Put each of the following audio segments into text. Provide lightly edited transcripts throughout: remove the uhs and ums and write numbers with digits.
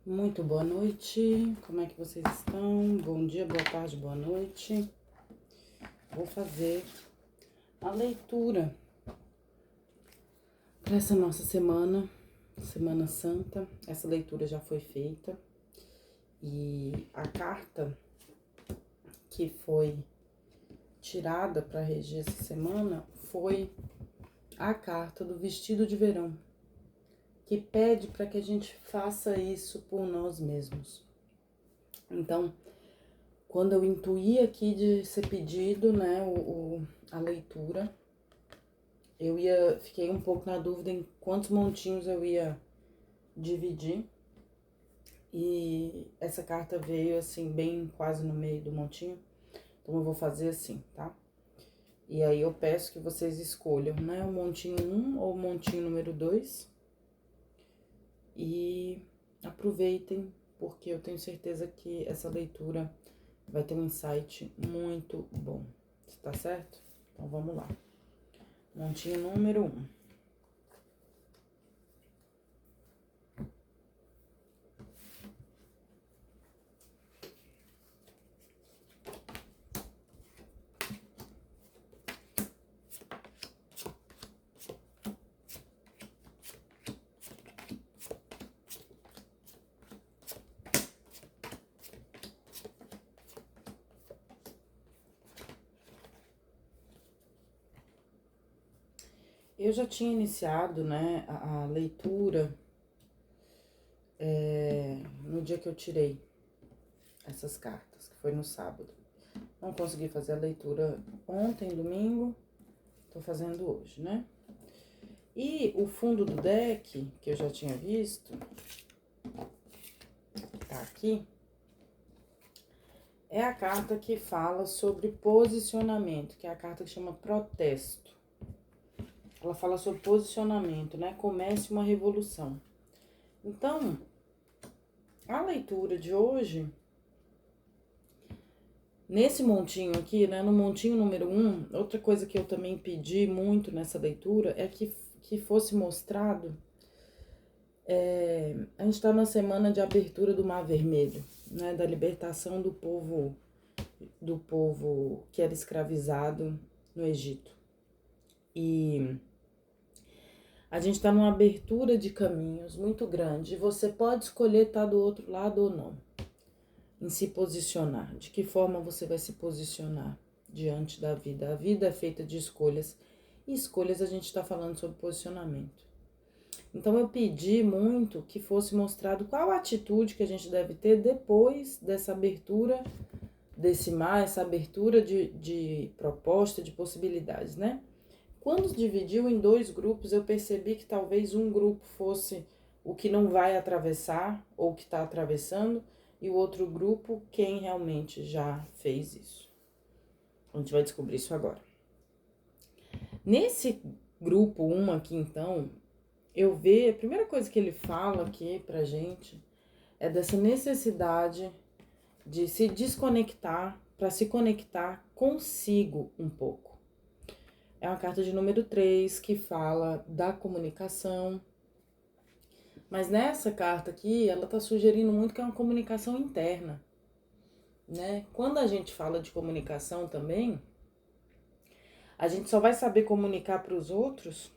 Muito boa noite, como é que vocês estão? Bom dia, boa tarde, boa noite. Vou fazer a leitura para essa nossa semana, Semana Santa. Essa leitura já foi feita e a carta que foi tirada para reger essa semana foi a carta do vestido de verão, que pede para que a gente faça isso por nós mesmos. Então, quando eu intuí aqui de ser pedido, né, a leitura, fiquei um pouco na dúvida em quantos montinhos eu ia dividir. E essa carta veio assim, bem quase no meio do montinho. Então eu vou fazer assim, tá? E aí eu peço que vocês escolham, né, o montinho 1 ou o montinho número 2. E aproveitem, porque eu tenho certeza que essa leitura vai ter um insight muito bom, tá certo? Então vamos lá. Montinho número 1. Eu já tinha iniciado, né, a leitura no dia que eu tirei essas cartas, que foi no sábado. Não consegui fazer a leitura ontem, domingo, tô fazendo hoje, né? E o fundo do deck, que eu já tinha visto, tá aqui, é a carta que fala sobre posicionamento, que é a carta que chama Protesto. Ela fala sobre posicionamento, né? Comece uma revolução. Então, a leitura de hoje, nesse montinho aqui, né? No montinho número 1, outra coisa que eu também pedi muito nessa leitura é que fosse mostrado. A gente está na semana de abertura do Mar Vermelho, né? Da libertação do povo que era escravizado no Egito. E a gente está numa abertura de caminhos muito grande. E você pode escolher estar do outro lado ou não. Em se posicionar. De que forma você vai se posicionar diante da vida? A vida é feita de escolhas. E escolhas a gente está falando sobre posicionamento. Então eu pedi muito que fosse mostrado qual a atitude que a gente deve ter depois dessa abertura desse mar, essa abertura de proposta, de possibilidades, né? Quando dividiu em 2 grupos, eu percebi que talvez um grupo fosse o que não vai atravessar ou que está atravessando, e o outro grupo quem realmente já fez isso. A gente vai descobrir isso agora. Nesse grupo 1 aqui, então, eu vejo, a primeira coisa que ele fala aqui pra gente é dessa necessidade de se desconectar para se conectar consigo um pouco. É uma carta de número 3 que fala da comunicação. Mas nessa carta aqui, ela tá sugerindo muito que é uma comunicação interna, né? Quando a gente fala de comunicação também, a gente só vai saber comunicar para os outros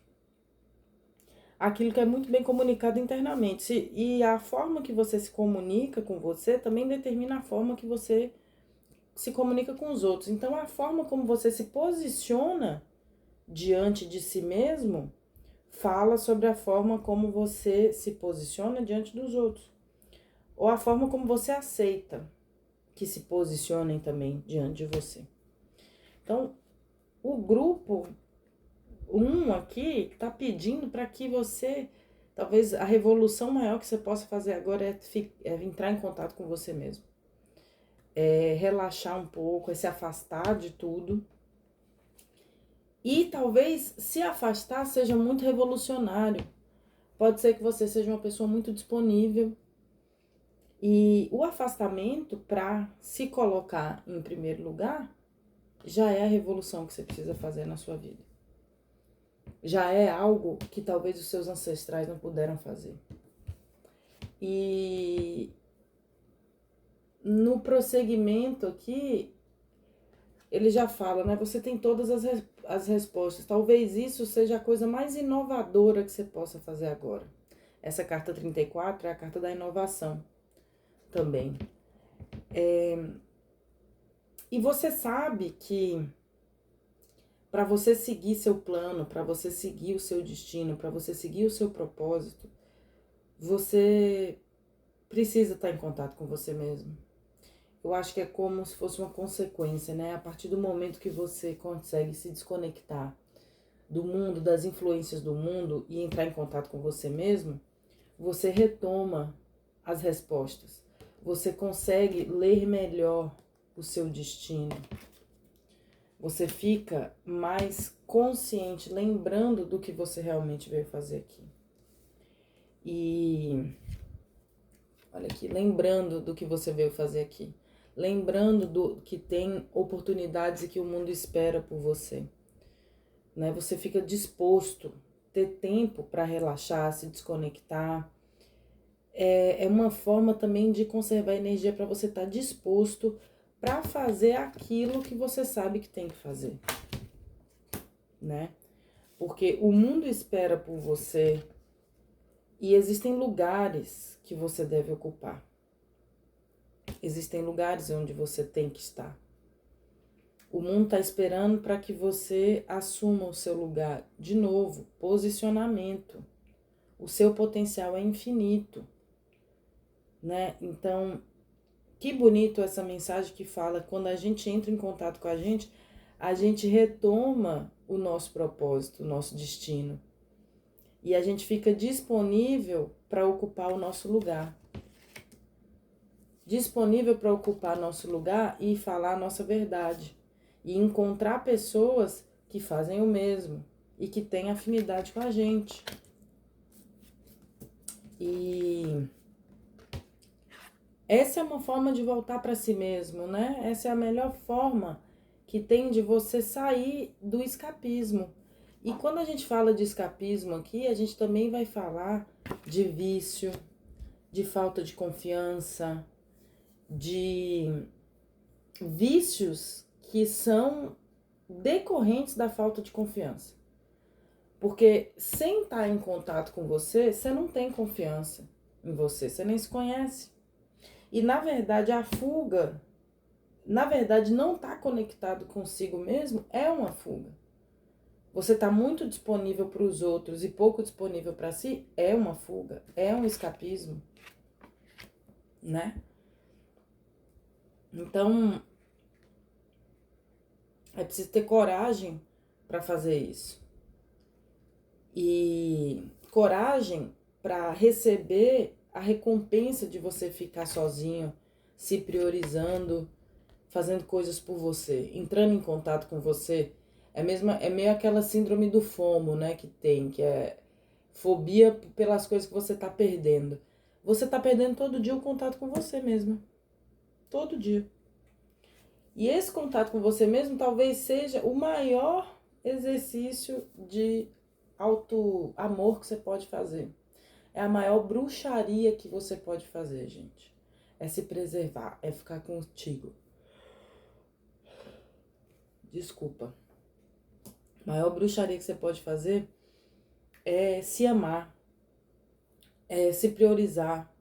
aquilo que é muito bem comunicado internamente. E a forma que você se comunica com você também determina a forma que você se comunica com os outros. Então, a forma como você se posiciona diante de si mesmo fala sobre a forma como você se posiciona diante dos outros. Ou a forma como você aceita que se posicionem também diante de você. Então, o grupo 1 aqui está pedindo para que você, talvez a revolução maior que você possa fazer agora é entrar em contato com você mesmo. É relaxar um pouco, é se afastar de tudo. E talvez se afastar seja muito revolucionário. Pode ser que você seja uma pessoa muito disponível. E o afastamento para se colocar em primeiro lugar já é a revolução que você precisa fazer na sua vida. Já é algo que talvez os seus ancestrais não puderam fazer. E no prosseguimento aqui, ele já fala, né? Você tem todas as respostas. Talvez isso seja a coisa mais inovadora que você possa fazer agora. Essa carta 34 é a carta da inovação também. E você sabe que para você seguir seu plano, para você seguir o seu destino, para você seguir o seu propósito, você precisa estar em contato com você mesmo. Eu acho que é como se fosse uma consequência, né? A partir do momento que você consegue se desconectar do mundo, das influências do mundo e entrar em contato com você mesmo, você retoma as respostas. Você consegue ler melhor o seu destino. Você fica mais consciente, lembrando do que você realmente veio fazer aqui. E olha aqui, lembrando do que você veio fazer aqui. Lembrando do que tem oportunidades e que o mundo espera por você. Né? Você fica disposto, ter tempo para relaxar, se desconectar. É uma forma também de conservar energia para você estar disposto para fazer aquilo que você sabe que tem que fazer. Né? Porque o mundo espera por você e existem lugares que você deve ocupar. Existem lugares onde você tem que estar. O mundo está esperando para que você assuma o seu lugar. De novo, posicionamento. O seu potencial é infinito, né? Então, que bonito essa mensagem que fala, quando a gente entra em contato com a gente retoma o nosso propósito, o nosso destino. E a gente fica disponível para ocupar o nosso lugar. Disponível para ocupar nosso lugar e falar a nossa verdade. E encontrar pessoas que fazem o mesmo e que têm afinidade com a gente. E essa é uma forma de voltar para si mesmo, né? Essa é a melhor forma que tem de você sair do escapismo. E quando a gente fala de escapismo aqui, a gente também vai falar de vício, de falta de confiança, de vícios que são decorrentes da falta de confiança. Porque sem estar em contato com você, você não tem confiança em você, você nem se conhece. E na verdade a fuga, não estar conectado consigo mesmo é uma fuga. Você está muito disponível para os outros e pouco disponível para si, é uma fuga, é um escapismo, né? Então, é preciso ter coragem para fazer isso. E coragem para receber a recompensa de você ficar sozinho, se priorizando, fazendo coisas por você, entrando em contato com você. É meio aquela síndrome do FOMO, né, que é fobia pelas coisas que você tá perdendo. Você tá perdendo todo dia o contato com você mesmo. Todo dia. E esse contato com você mesmo talvez seja o maior exercício de auto-amor que você pode fazer. É a maior bruxaria que você pode fazer, gente. É se preservar, é ficar contigo. Desculpa. A maior bruxaria que você pode fazer é se amar, é se priorizar,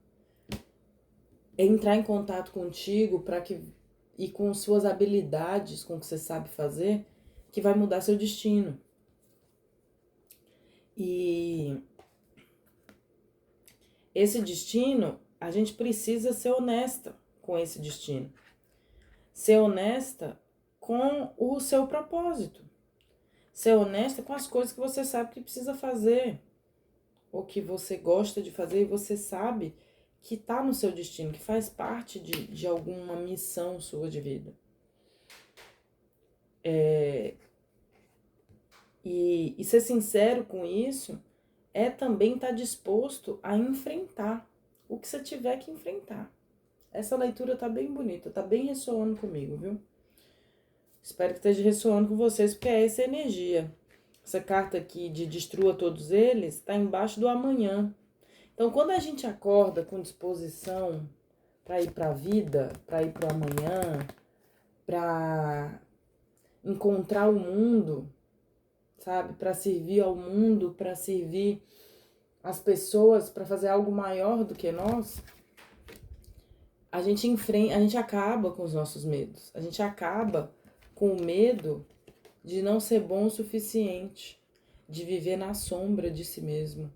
é entrar em contato contigo para que e com suas habilidades, com o que você sabe fazer, que vai mudar seu destino. E esse destino, a gente precisa ser honesta com esse destino. Ser honesta com o seu propósito. Ser honesta com as coisas que você sabe que precisa fazer. Ou que você gosta de fazer e você sabe que tá no seu destino, que faz parte de alguma missão sua de vida. E ser sincero com isso é também estar disposto a enfrentar o que você tiver que enfrentar. Essa leitura tá bem bonita, tá bem ressoando comigo, viu? Espero que esteja ressoando com vocês, porque é essa energia. Essa carta aqui de destrua todos eles tá embaixo do amanhã. Então, quando a gente acorda com disposição para ir para a vida, para ir para o amanhã, para encontrar o mundo, sabe? Para servir ao mundo, para servir as pessoas, para fazer algo maior do que nós, a gente acaba com os nossos medos. A gente acaba com o medo de não ser bom o suficiente, de viver na sombra de si mesmo.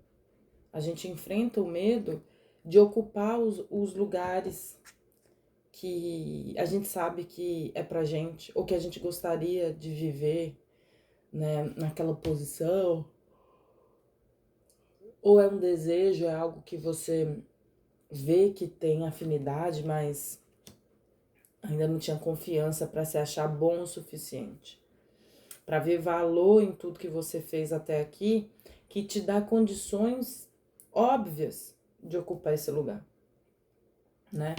A gente enfrenta o medo de ocupar os lugares que a gente sabe que é pra gente, ou que a gente gostaria de viver, né, naquela posição. Ou é um desejo, é algo que você vê que tem afinidade, mas ainda não tinha confiança para se achar bom o suficiente. Para ver valor em tudo que você fez até aqui, que te dá condições óbvias de ocupar esse lugar, né?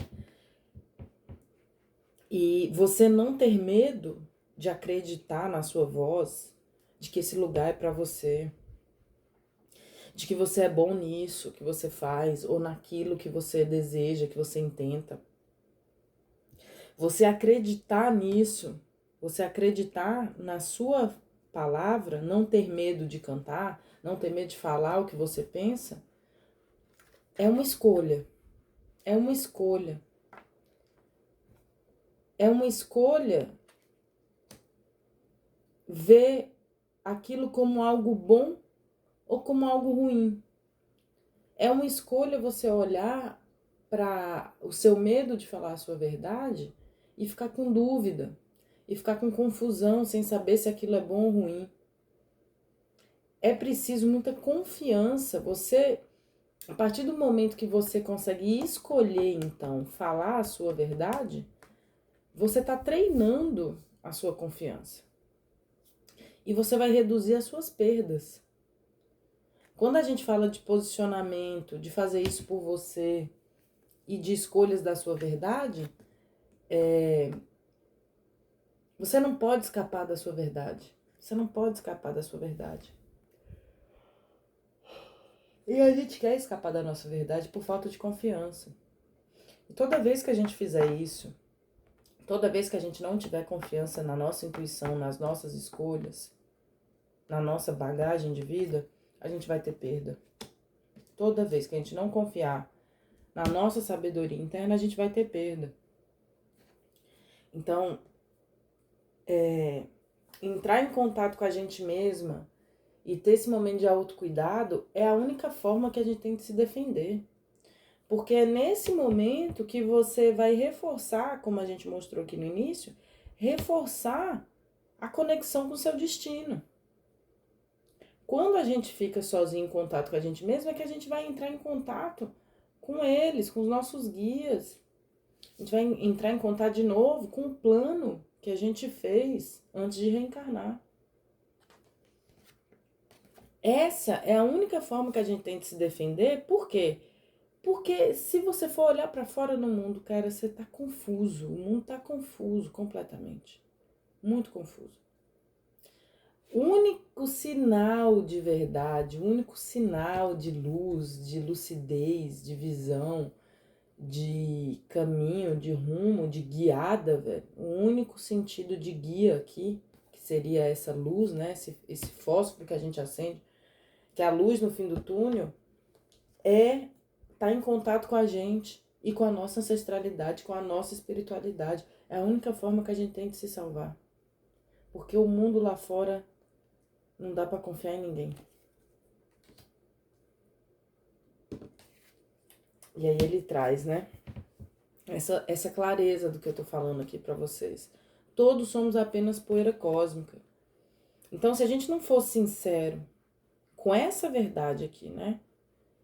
E você não ter medo de acreditar na sua voz, de que esse lugar é para você, de que você é bom nisso que você faz, ou naquilo que você deseja, que você intenta. Você acreditar nisso, você acreditar na sua palavra, não ter medo de cantar, não ter medo de falar o que você pensa, é uma escolha. É uma escolha. É uma escolha ver aquilo como algo bom ou como algo ruim. É uma escolha você olhar para o seu medo de falar a sua verdade e ficar com dúvida, e ficar com confusão, sem saber se aquilo é bom ou ruim. É preciso muita confiança. Você, a partir do momento que você consegue escolher, então, falar a sua verdade, você está treinando a sua confiança. E você vai reduzir as suas perdas. Quando a gente fala de posicionamento, de fazer isso por você e de escolhas da sua verdade, você não pode escapar da sua verdade. Você não pode escapar da sua verdade. E a gente quer escapar da nossa verdade por falta de confiança. E toda vez que a gente fizer isso, toda vez que a gente não tiver confiança na nossa intuição, nas nossas escolhas, na nossa bagagem de vida, a gente vai ter perda. Toda vez que a gente não confiar na nossa sabedoria interna, a gente vai ter perda. Então, entrar em contato com a gente mesma e ter esse momento de autocuidado é a única forma que a gente tem de se defender. Porque é nesse momento que você vai reforçar, como a gente mostrou aqui no início, reforçar a conexão com o seu destino. Quando a gente fica sozinho em contato com a gente mesmo, é que a gente vai entrar em contato com eles, com os nossos guias. A gente vai entrar em contato de novo com o plano que a gente fez antes de reencarnar. Essa é a única forma que a gente tem de se defender. Por quê? Porque se você for olhar para fora no mundo, cara, você tá confuso. O mundo tá confuso completamente. Muito confuso. O único sinal de verdade, o único sinal de luz, de lucidez, de visão, de caminho, de rumo, de guiada, velho. O único sentido de guia aqui, que seria essa luz, né? Esse fósforo que a gente acende, que é a luz no fim do túnel, é estar em contato com a gente e com a nossa ancestralidade, com a nossa espiritualidade. É a única forma que a gente tem de se salvar. Porque o mundo lá fora não dá pra confiar em ninguém. E aí ele traz, né? Essa clareza do que eu tô falando aqui pra vocês. Todos somos apenas poeira cósmica. Então, se a gente não for sincero com essa verdade aqui, né?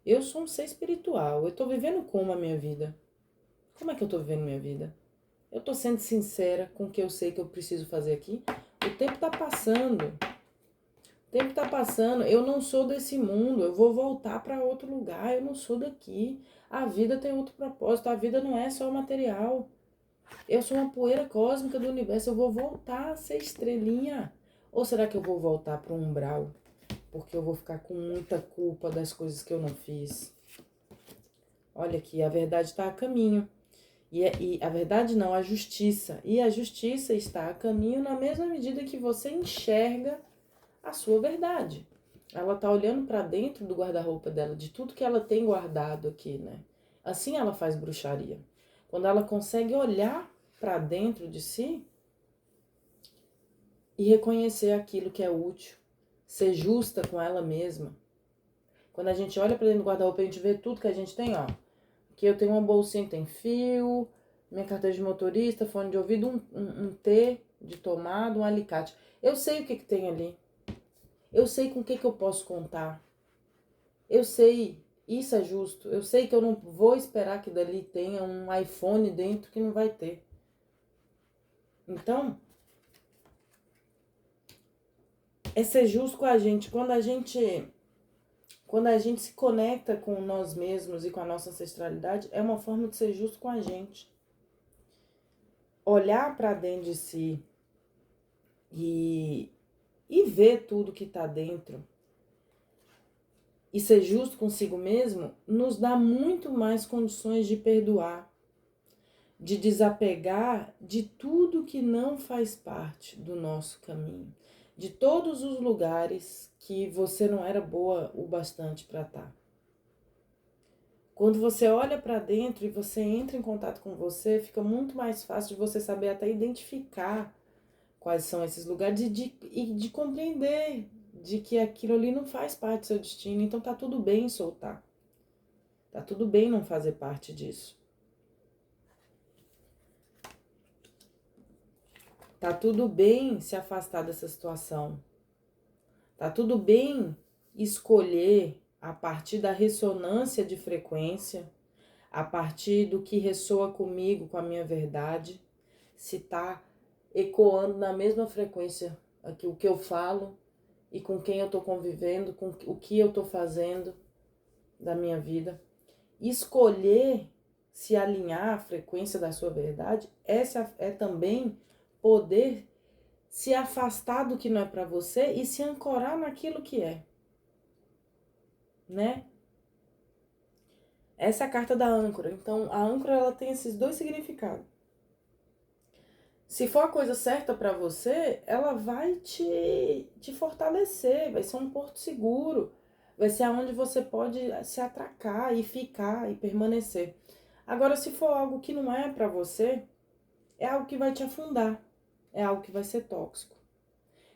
Eu sou um ser espiritual. Eu tô vivendo como a minha vida? Como é que eu tô vivendo minha vida? Eu tô sendo sincera com o que eu sei que eu preciso fazer aqui? O tempo tá passando. O tempo tá passando. Eu não sou desse mundo. Eu vou voltar para outro lugar. Eu não sou daqui. A vida tem outro propósito. A vida não é só material. Eu sou uma poeira cósmica do universo. Eu vou voltar a ser estrelinha. Ou será que eu vou voltar para o umbral? Porque eu vou ficar com muita culpa das coisas que eu não fiz. olha aqui, a verdade está a caminho. E a verdade não, a justiça. E a justiça está a caminho na mesma medida que você enxerga a sua verdade. Ela tá olhando para dentro do guarda-roupa dela, de tudo que ela tem guardado aqui, né? Assim ela faz bruxaria. Quando ela consegue olhar para dentro de si e reconhecer aquilo que é útil, ser justa com ela mesma. Quando a gente olha para dentro do guarda-roupa, a gente vê tudo que a gente tem, ó. Aqui eu tenho uma bolsinha que tem fio, minha carteira de motorista, fone de ouvido, um T de tomada, um alicate. Eu sei o que tem ali. Eu sei com o que eu posso contar. Eu sei, isso é justo. Eu sei que eu não vou esperar que dali tenha um iPhone dentro que não vai ter. Então, é ser justo com a gente. Quando a gente se conecta com nós mesmos e com a nossa ancestralidade, é uma forma de ser justo com a gente. Olhar para dentro de si e ver tudo que está dentro e ser justo consigo mesmo nos dá muito mais condições de perdoar, de desapegar de tudo que não faz parte do nosso caminho, de todos os lugares que você não era boa o bastante para estar. Quando você olha para dentro e você entra em contato com você, fica muito mais fácil de você saber até identificar quais são esses lugares e de compreender de que aquilo ali não faz parte do seu destino. Então tá tudo bem soltar. Tá tudo bem não fazer parte disso. Tá tudo bem se afastar dessa situação. Tá tudo bem escolher a partir da ressonância de frequência, a partir do que ressoa comigo, com a minha verdade, se tá ecoando na mesma frequência aqui o que eu falo e com quem eu tô convivendo, com o que eu tô fazendo da minha vida. Escolher se alinhar à frequência da sua verdade, essa é também poder se afastar do que não é para você e se ancorar naquilo que é, né? Essa é a carta da âncora. Então, a âncora ela tem esses dois significados. Se for a coisa certa para você, ela vai te fortalecer, vai ser um porto seguro, vai ser aonde você pode se atracar e ficar e permanecer. Agora, se for algo que não é para você, é algo que vai te afundar, é algo que vai ser tóxico.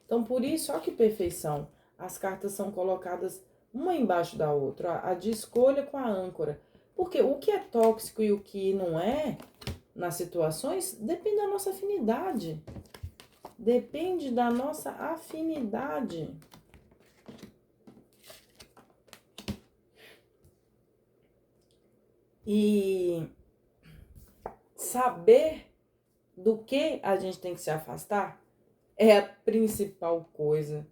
Então, por isso, olha que perfeição. As cartas são colocadas uma embaixo da outra, a de escolha com a âncora. Porque o que é tóxico e o que não é, nas situações, depende da nossa afinidade. Depende da nossa afinidade. E saber do que a gente tem que se afastar é a principal coisa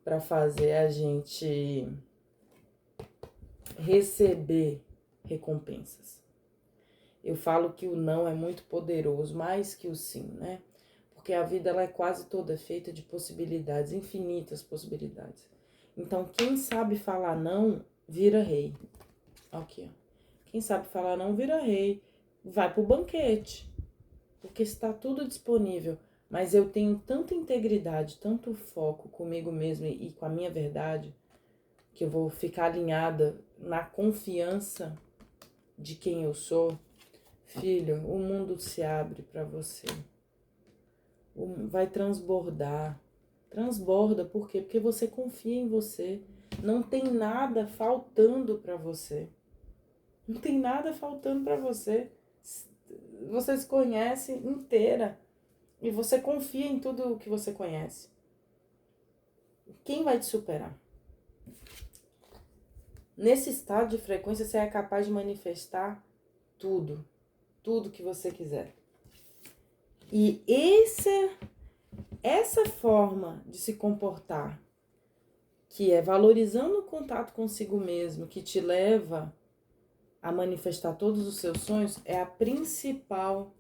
para fazer a gente receber recompensas. Eu falo que o não é muito poderoso, mais que o sim, né? Porque a vida ela é quase toda feita de possibilidades, infinitas possibilidades. Então, quem sabe falar não, vira rei. Aqui, ó. Quem sabe falar não, vira rei. Vai pro banquete. Porque está tudo disponível. Mas eu tenho tanta integridade, tanto foco comigo mesma e com a minha verdade, que eu vou ficar alinhada na confiança de quem eu sou. Filho, o mundo se abre para você. Vai transbordar. Transborda, por quê? Porque você confia em você. Não tem nada faltando para você. Não tem nada faltando para você. Você se conhece inteira. E você confia em tudo que você conhece. Quem vai te superar? Nesse estado de frequência, você é capaz de manifestar tudo. Tudo que você quiser. E essa forma de se comportar, que é valorizando o contato consigo mesmo, que te leva a manifestar todos os seus sonhos, é a principal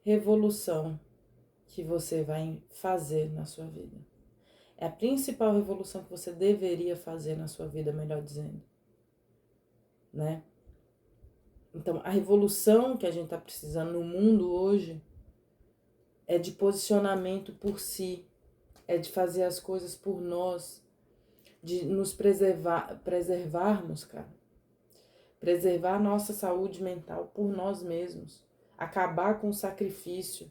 revolução que você vai fazer na sua vida. É a principal revolução que você deveria fazer na sua vida, melhor dizendo, né? Então, a revolução que a gente está precisando no mundo hoje é de posicionamento por si, é de fazer as coisas por nós, de nos preservarmos, cara. Preservar a nossa saúde mental por nós mesmos. Acabar com o sacrifício.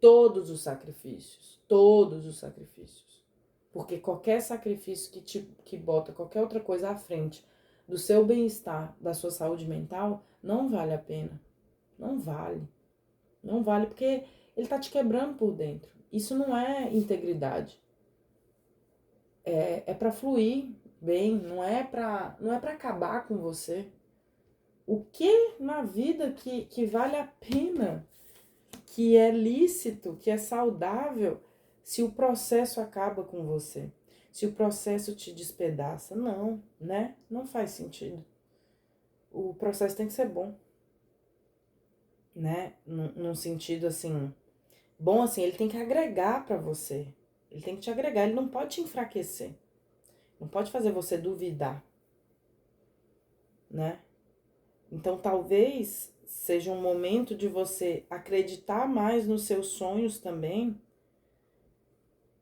Todos os sacrifícios. Todos os sacrifícios. Porque qualquer sacrifício que bota qualquer outra coisa à frente do seu bem-estar, da sua saúde mental, não vale a pena. Não vale. Não vale porque ele tá te quebrando por dentro. Isso não é integridade. É para fluir bem, não é para acabar com você. O que na vida que vale a pena, que é lícito, que é saudável, se o processo acaba com você? Se o processo te despedaça? Não, né? Não faz sentido. O processo tem que ser bom, né? Num sentido assim, bom assim, ele tem que agregar para você. Ele tem que te agregar, ele não pode te enfraquecer. Não pode fazer você duvidar, né? Então, talvez seja um momento de você acreditar mais nos seus sonhos também.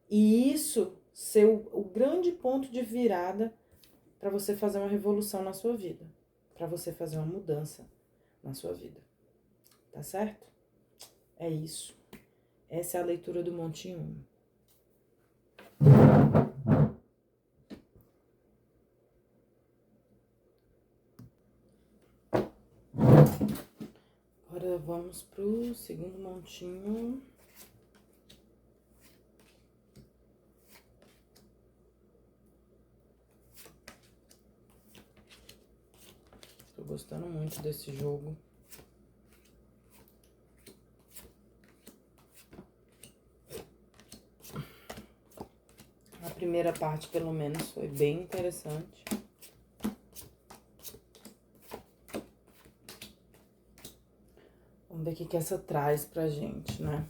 E isso ser o grande ponto de virada para você fazer uma revolução na sua vida. Para você fazer uma mudança na sua vida. Tá certo? É isso. Essa é a leitura do Monte 1. Agora vamos pro segundo montinho. Tô gostando muito desse jogo. A primeira parte, pelo menos, foi bem interessante. Vamos ver o que essa traz pra gente, né?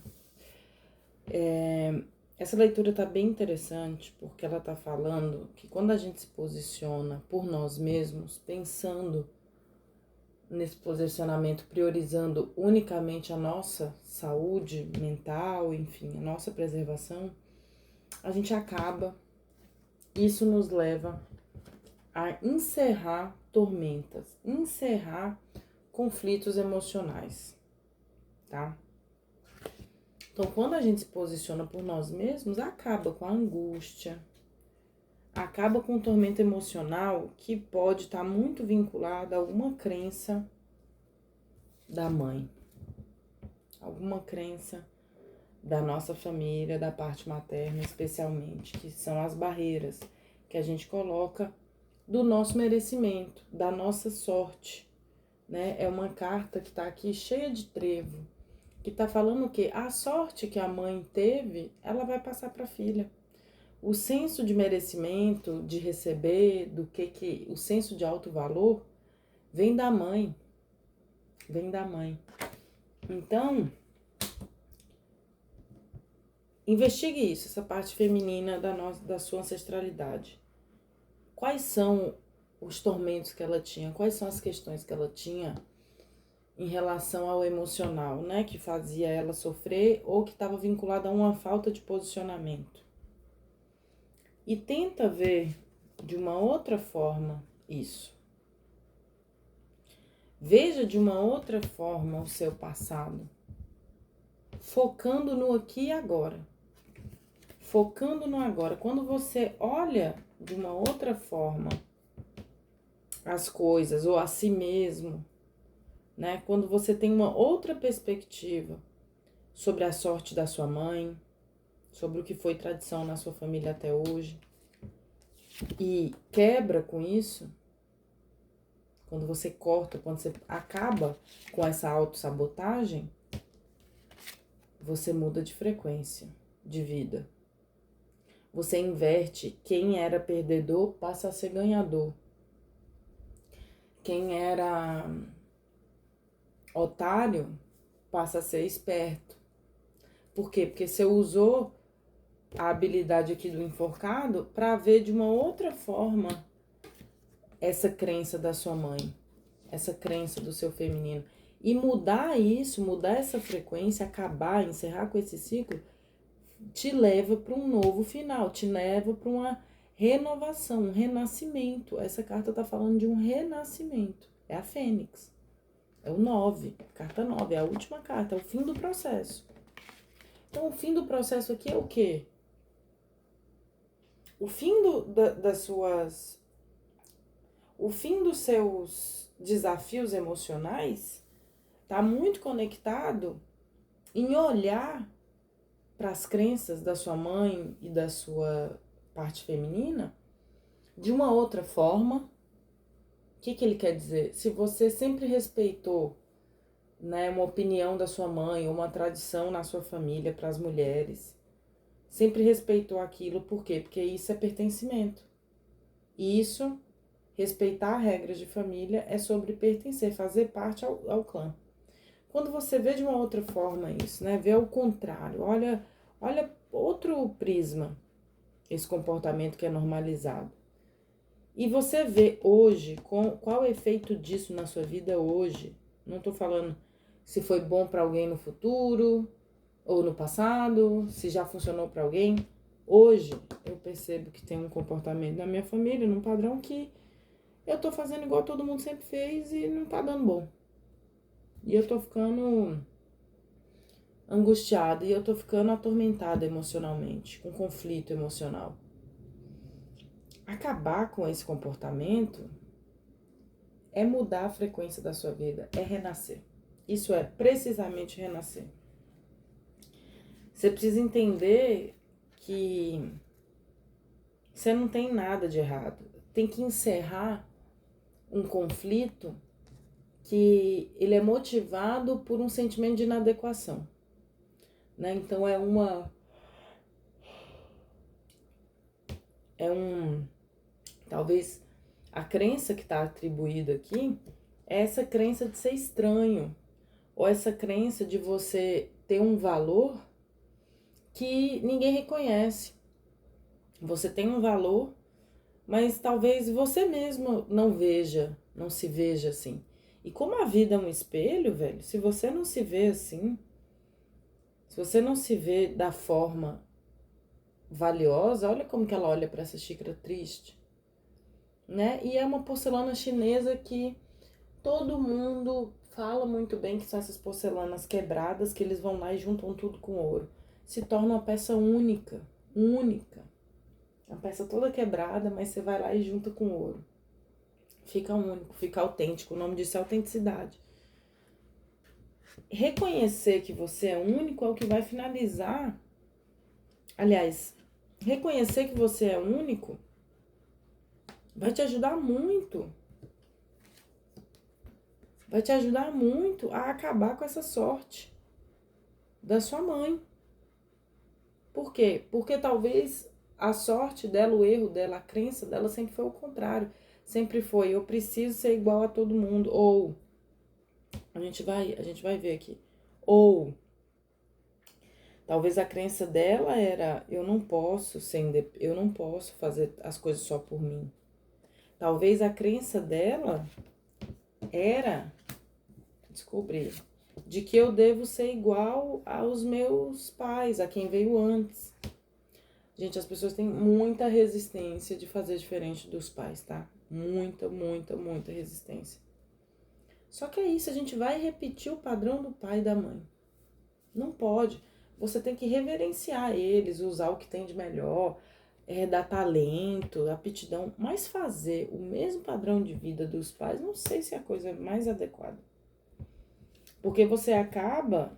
Essa leitura tá bem interessante porque ela tá falando que quando a gente se posiciona por nós mesmos, pensando nesse posicionamento, priorizando unicamente a nossa saúde mental, enfim, a nossa preservação, a gente acaba, isso nos leva a encerrar tormentas, encerrar conflitos emocionais, tá? Então, quando a gente se posiciona por nós mesmos, acaba com a angústia, acaba com o tormento emocional que pode estar muito vinculado a alguma crença da mãe, alguma crença da nossa família, da parte materna especialmente, que são as barreiras que a gente coloca do nosso merecimento, da nossa sorte, né? É uma carta que tá aqui cheia de trevo, que tá falando o quê? A sorte que a mãe teve, ela vai passar para a filha. O senso de merecimento, de receber, o senso de alto valor, vem da mãe. Vem da mãe. Então, investigue isso, essa parte feminina da sua ancestralidade. Quais são os tormentos que ela tinha? Quais são as questões que ela tinha em relação ao emocional, né? Que fazia ela sofrer ou que estava vinculada a uma falta de posicionamento. E tenta ver de uma outra forma isso. Veja de uma outra forma o seu passado. Focando no aqui e agora. Focando no agora. Quando você olha de uma outra forma as coisas ou a si mesmo, né? Quando você tem uma outra perspectiva sobre a sorte da sua mãe, sobre o que foi tradição na sua família até hoje, e quebra com isso, quando você corta, quando você acaba com essa autossabotagem, você muda de frequência de vida. Você inverte, quem era perdedor passa a ser ganhador. Quem era otário passa a ser esperto. Por quê? Porque você usou a habilidade aqui do enforcado para ver de uma outra forma essa crença da sua mãe. essa crença do seu feminino. E mudar isso, mudar essa frequência, acabar, encerrar com esse ciclo, te leva para um novo final, te leva para uma renovação, um renascimento. Essa carta está falando de um renascimento. É a Fênix. É o 9, carta 9, é a última carta, é o fim do processo. Então, o fim do processo aqui é o quê? O fim o fim dos seus desafios emocionais está muito conectado em olhar para as crenças da sua mãe e da sua parte feminina de uma outra forma. O que ele quer dizer? Se você sempre respeitou, né, uma opinião da sua mãe ou uma tradição na sua família para as mulheres, sempre respeitou aquilo, por quê? Porque isso é pertencimento. E isso, respeitar regras de família, é sobre pertencer, fazer parte ao clã. Quando você vê de uma outra forma isso, né, vê ao contrário, olha outro prisma, esse comportamento que é normalizado. E você vê hoje, qual é o efeito disso na sua vida hoje. Não estou falando se foi bom para alguém no futuro ou no passado, se já funcionou para alguém. Hoje eu percebo que tem um comportamento na minha família, num padrão que eu tô fazendo igual todo mundo sempre fez e não tá dando bom. E eu tô ficando angustiada e eu tô ficando atormentada emocionalmente, com conflito emocional. Acabar com esse comportamento é mudar a frequência da sua vida, é renascer. Isso é precisamente renascer. Você precisa entender que você não tem nada de errado. Tem que encerrar um conflito que ele é motivado por um sentimento de inadequação, né? Então talvez a crença que está atribuída aqui é essa crença de ser estranho, ou essa crença de você ter um valor que ninguém reconhece. Você tem um valor, mas talvez você mesmo não se veja assim. E como a vida é um espelho, velho, se você não se vê assim, se você não se vê da forma valiosa, olha como que ela olha para essa xícara triste, né? E é uma porcelana chinesa que todo mundo fala muito bem que são essas porcelanas quebradas, que eles vão lá e juntam tudo com ouro. Se torna uma peça única, única. A peça toda quebrada, mas você vai lá e junta com ouro. Fica único, fica autêntico. O nome disso é autenticidade. Reconhecer que você é único é o que vai finalizar. Aliás, reconhecer que você é único vai te ajudar muito. Vai te ajudar muito a acabar com essa sorte da sua mãe. Por quê? Porque talvez a sorte dela, o erro dela, a crença dela sempre foi o contrário. Sempre foi, eu preciso ser igual a todo mundo. Ou, a gente vai ver aqui. Ou, talvez a crença dela era, eu não posso fazer as coisas só por mim. Talvez a crença dela era, descobrir, de que eu devo ser igual aos meus pais, a quem veio antes. Gente, as pessoas têm muita resistência de fazer diferente dos pais, tá? Muita, muita, muita resistência. Só que é isso, a gente vai repetir o padrão do pai e da mãe. Não pode. Você tem que reverenciar eles, usar o que tem de melhor, dar talento, aptidão, mas fazer o mesmo padrão de vida dos pais, não sei se é a coisa mais adequada. Porque você acaba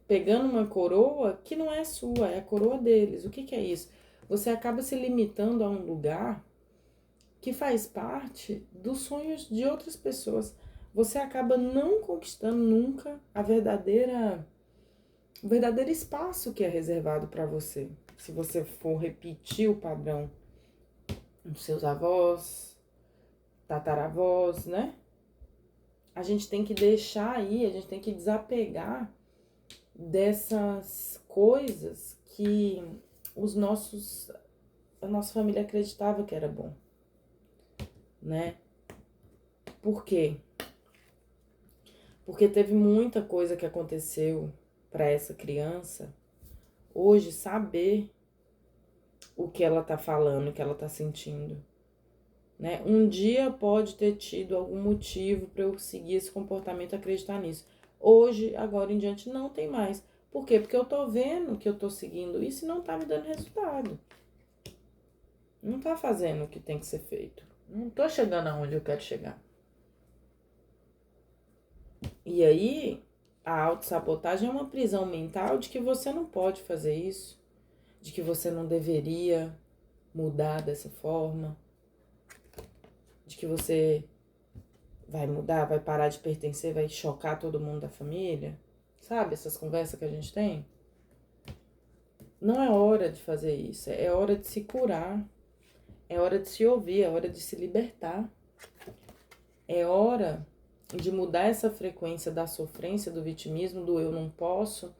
pegando uma coroa que não é sua, é a coroa deles. O que é isso? Você acaba se limitando a um lugar que faz parte dos sonhos de outras pessoas. Você acaba não conquistando nunca o verdadeiro espaço que é reservado para você. Se você for repetir o padrão dos seus avós, tataravós, né? A gente tem que deixar aí, a gente tem que desapegar dessas coisas que a nossa família acreditava que era bom, né? Por quê? Porque teve muita coisa que aconteceu para essa criança hoje saber o que ela tá falando, o que ela tá sentindo, né? Um dia pode ter tido algum motivo para eu seguir esse comportamento, acreditar nisso. Hoje, agora em diante, não tem mais. Por quê? Porque eu tô vendo que eu tô seguindo isso e não tá me dando resultado. Não tá fazendo o que tem que ser feito. Não tô chegando aonde eu quero chegar. E aí, a autossabotagem é uma prisão mental de que você não pode fazer isso, de que você não deveria mudar dessa forma, de que você vai mudar, vai parar de pertencer, vai chocar todo mundo da família. Sabe essas conversas que a gente tem? Não é hora de fazer isso, é hora de se curar, é hora de se ouvir, é hora de se libertar. É hora de mudar essa frequência da sofrência, do vitimismo, do eu não posso,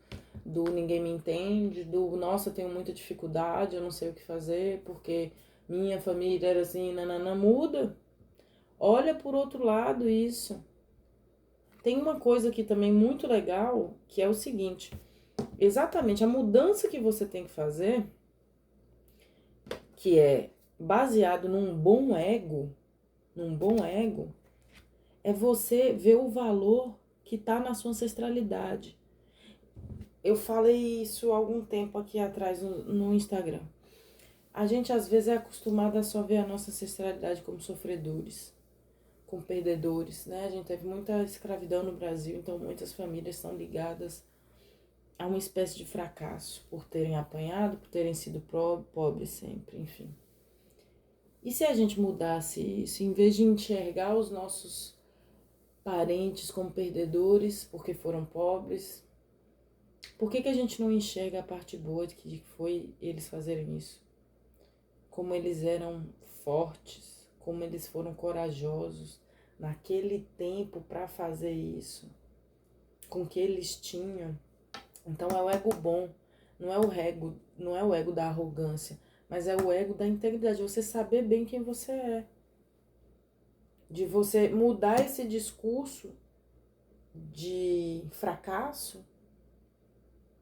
do ninguém me entende, do nossa, eu tenho muita dificuldade, eu não sei o que fazer, porque minha família era assim, nanana, muda. Olha por outro lado isso. Tem uma coisa aqui também muito legal, que é o seguinte, exatamente a mudança que você tem que fazer, que é baseado num bom ego, é você ver o valor que tá na sua ancestralidade. Eu falei isso há algum tempo aqui atrás no Instagram. A gente às vezes é acostumado a só ver a nossa ancestralidade como sofredores, como perdedores, né? A gente teve muita escravidão no Brasil, então muitas famílias são ligadas a uma espécie de fracasso, por terem apanhado, por terem sido pobres sempre, enfim. E se a gente mudasse isso, em vez de enxergar os nossos parentes como perdedores porque foram pobres, por que a gente não enxerga a parte boa de que foi eles fazerem isso? Como eles eram fortes, como eles foram corajosos naquele tempo para fazer isso, com o que eles tinham. Então é o ego bom, não é o ego da arrogância, mas é o ego da integridade, você saber bem quem você é. De você mudar esse discurso de fracasso,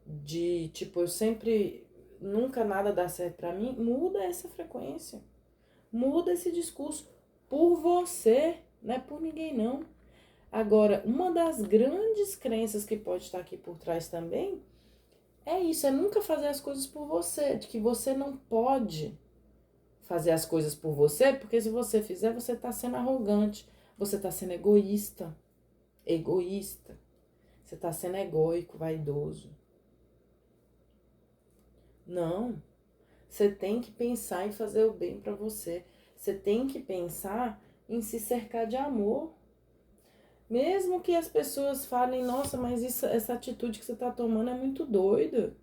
de tipo, eu sempre, nunca nada dá certo pra mim, muda essa frequência. Muda esse discurso por você, não é por ninguém não. Agora, uma das grandes crenças que pode estar aqui por trás também é isso, é nunca fazer as coisas por você, de que você não pode fazer as coisas por você, porque se você fizer, você está sendo arrogante, você está sendo egoísta, você está sendo egóico, vaidoso. Não, você tem que pensar em fazer o bem para você, você tem que pensar em se cercar de amor. Mesmo que as pessoas falem, nossa, mas essa atitude que você está tomando é muito doida.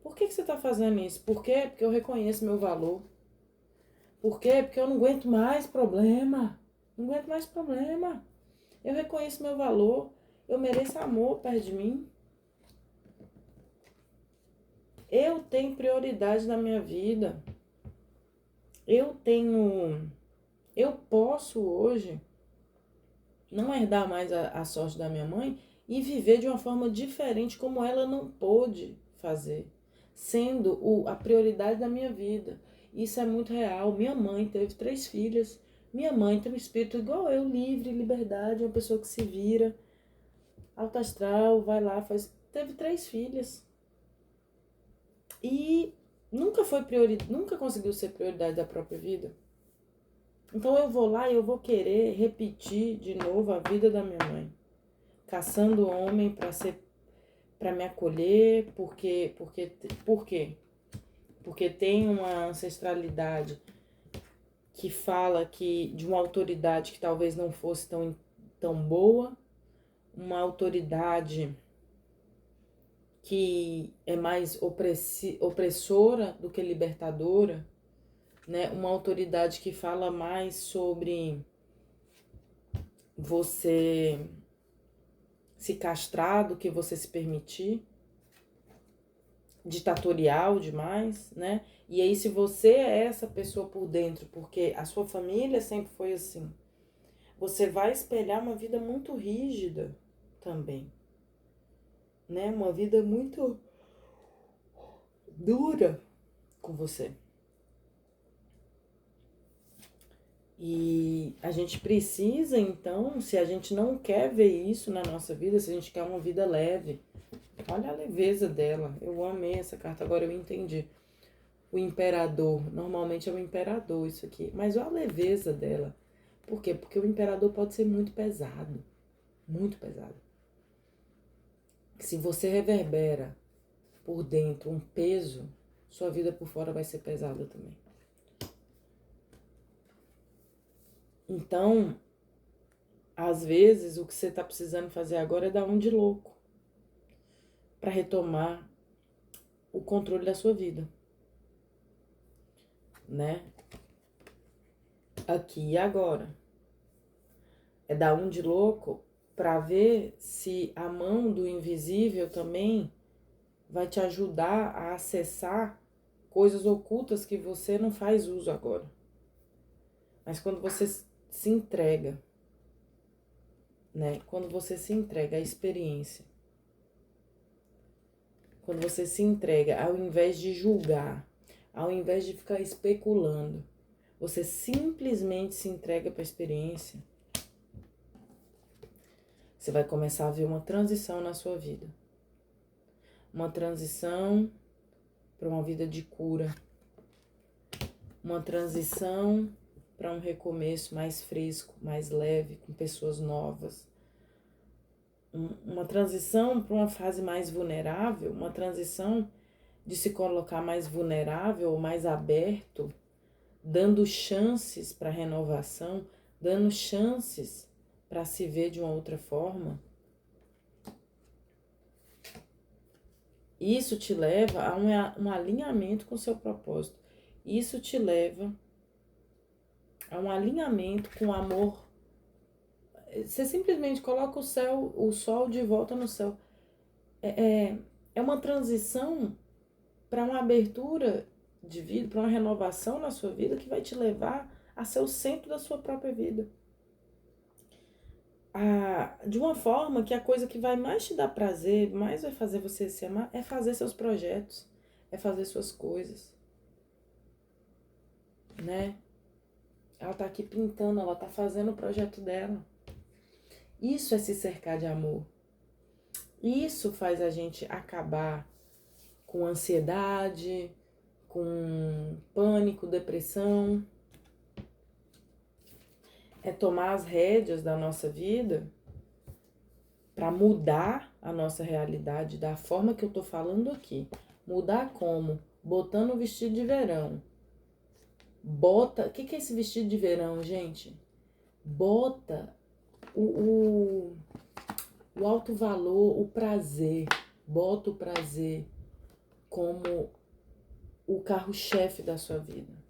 Por que você está fazendo isso? Por quê? Porque eu reconheço meu valor. Por quê? Porque eu não aguento mais problema. Não aguento mais problema. Eu reconheço meu valor. Eu mereço amor perto de mim. Eu tenho prioridade na minha vida. Eu posso hoje não herdar mais a sorte da minha mãe e viver de uma forma diferente como ela não pôde fazer, sendo a prioridade da minha vida. Isso é muito real. Minha mãe teve 3 filhas. Minha mãe tem um espírito igual eu, livre, liberdade, uma pessoa que se vira, alto astral, vai lá, faz. Teve 3 filhas. E nunca conseguiu ser prioridade da própria vida. Então eu vou lá e eu vou querer repetir de novo a vida da minha mãe, caçando homem para me acolher, por quê? Porque tem uma ancestralidade que fala que de uma autoridade que talvez não fosse tão boa, uma autoridade que é mais opressora do que libertadora, né? Uma autoridade que fala mais sobre você se castrar do que você se permitir, ditatorial demais, né? E aí se você é essa pessoa por dentro, porque a sua família sempre foi assim, você vai espelhar uma vida muito rígida, também, né? Uma vida muito dura com você. E a gente precisa, então, se a gente não quer ver isso na nossa vida, se a gente quer uma vida leve, olha a leveza dela. Eu amei essa carta, agora eu entendi. O imperador, normalmente é o imperador isso aqui, mas olha a leveza dela. Por quê? Porque o imperador pode ser muito pesado, muito pesado. Se você reverbera por dentro um peso, sua vida por fora vai ser pesada também. Então, às vezes, o que você está precisando fazer agora é dar um de louco para retomar o controle da sua vida, né? Aqui e agora. É dar um de louco para ver se a mão do invisível também vai te ajudar a acessar coisas ocultas que você não faz uso agora. Mas quando você se entrega, né? Quando você se entrega à experiência, quando você se entrega, ao invés de julgar, ao invés de ficar especulando, você simplesmente se entrega para a experiência, você vai começar a ver uma transição na sua vida. Uma transição para uma vida de cura. Uma transição para um recomeço mais fresco, mais leve, com pessoas novas. Uma transição para uma fase mais vulnerável, uma transição de se colocar mais vulnerável ou mais aberto, dando chances para renovação, dando chances para se ver de uma outra forma. Isso te leva a um alinhamento com o seu propósito. Isso te leva a um alinhamento com o amor. Você simplesmente coloca o sol de volta no céu. É uma transição para uma abertura de vida, para uma renovação na sua vida que vai te levar a ser o centro da sua própria vida. De uma forma que a coisa que vai mais te dar prazer, mais vai fazer você se amar, é fazer seus projetos, é fazer suas coisas, né? Ela tá aqui pintando, ela tá fazendo o projeto dela. Isso é se cercar de amor. Isso faz a gente acabar com ansiedade, com pânico, depressão. É tomar as rédeas da nossa vida para mudar a nossa realidade da forma que eu tô falando aqui. Mudar como? Botando o vestido de verão. Bota... O que é esse vestido de verão, gente? Bota o alto valor, o prazer. Bota o prazer como o carro-chefe da sua vida.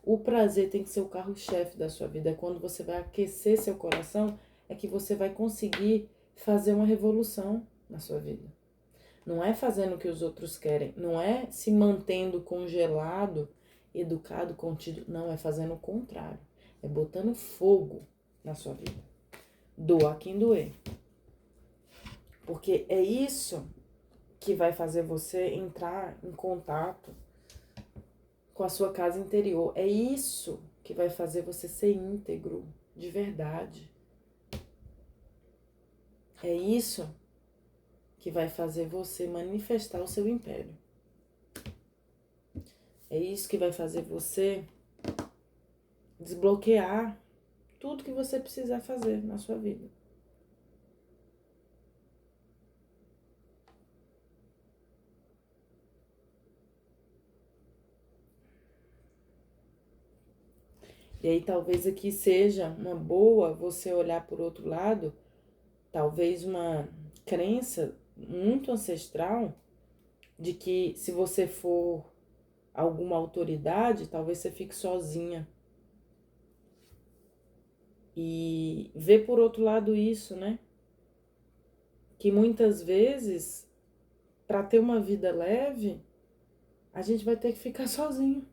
O prazer tem que ser o carro-chefe da sua vida. É quando você vai aquecer seu coração, é que você vai conseguir fazer uma revolução na sua vida. Não é fazendo o que os outros querem, não é se mantendo congelado, educado, contido. Não, é fazendo o contrário. É botando fogo na sua vida. Doa quem doer. Porque é isso que vai fazer você entrar em contato com a sua casa interior. É isso que vai fazer você ser íntegro, de verdade. É isso que vai fazer você manifestar o seu império. É isso que vai fazer você desbloquear tudo que você precisar fazer na sua vida. E aí talvez aqui seja uma boa você olhar por outro lado, talvez uma crença muito ancestral de que se você for alguma autoridade, talvez você fique sozinha. E ver por outro lado isso, né? Que muitas vezes, para ter uma vida leve, a gente vai ter que ficar sozinho.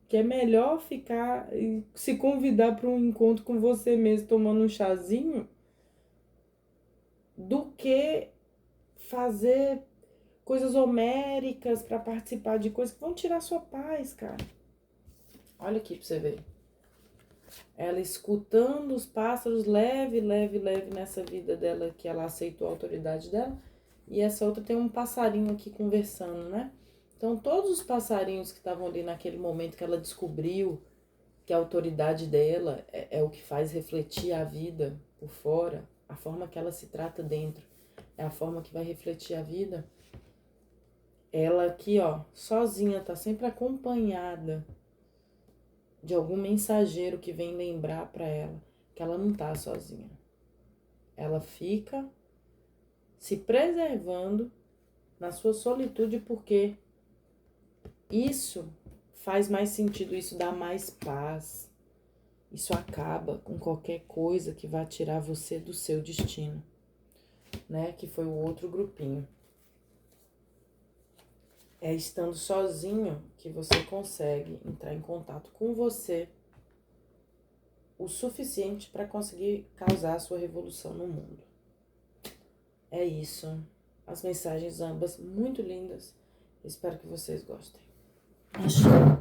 Que é melhor ficar e se convidar para um encontro com você mesmo, tomando um chazinho, do que fazer coisas homéricas para participar de coisas que vão tirar sua paz, cara. Olha aqui pra você ver. Ela escutando os pássaros leve, leve, leve nessa vida dela, que ela aceitou a autoridade dela. E essa outra tem um passarinho aqui conversando, né? Então, todos os passarinhos que estavam ali naquele momento que ela descobriu que a autoridade dela é o que faz refletir a vida por fora, a forma que ela se trata dentro, é a forma que vai refletir a vida. Ela aqui, ó, sozinha, tá sempre acompanhada de algum mensageiro que vem lembrar para ela que ela não tá sozinha. Ela fica se preservando na sua solitude porque isso faz mais sentido, isso dá mais paz. Isso acaba com qualquer coisa que vá tirar você do seu destino, né? Que foi o outro grupinho. É estando sozinho que você consegue entrar em contato com você o suficiente para conseguir causar a sua revolução no mundo. É isso. As mensagens ambas muito lindas. Espero que vocês gostem. Achei.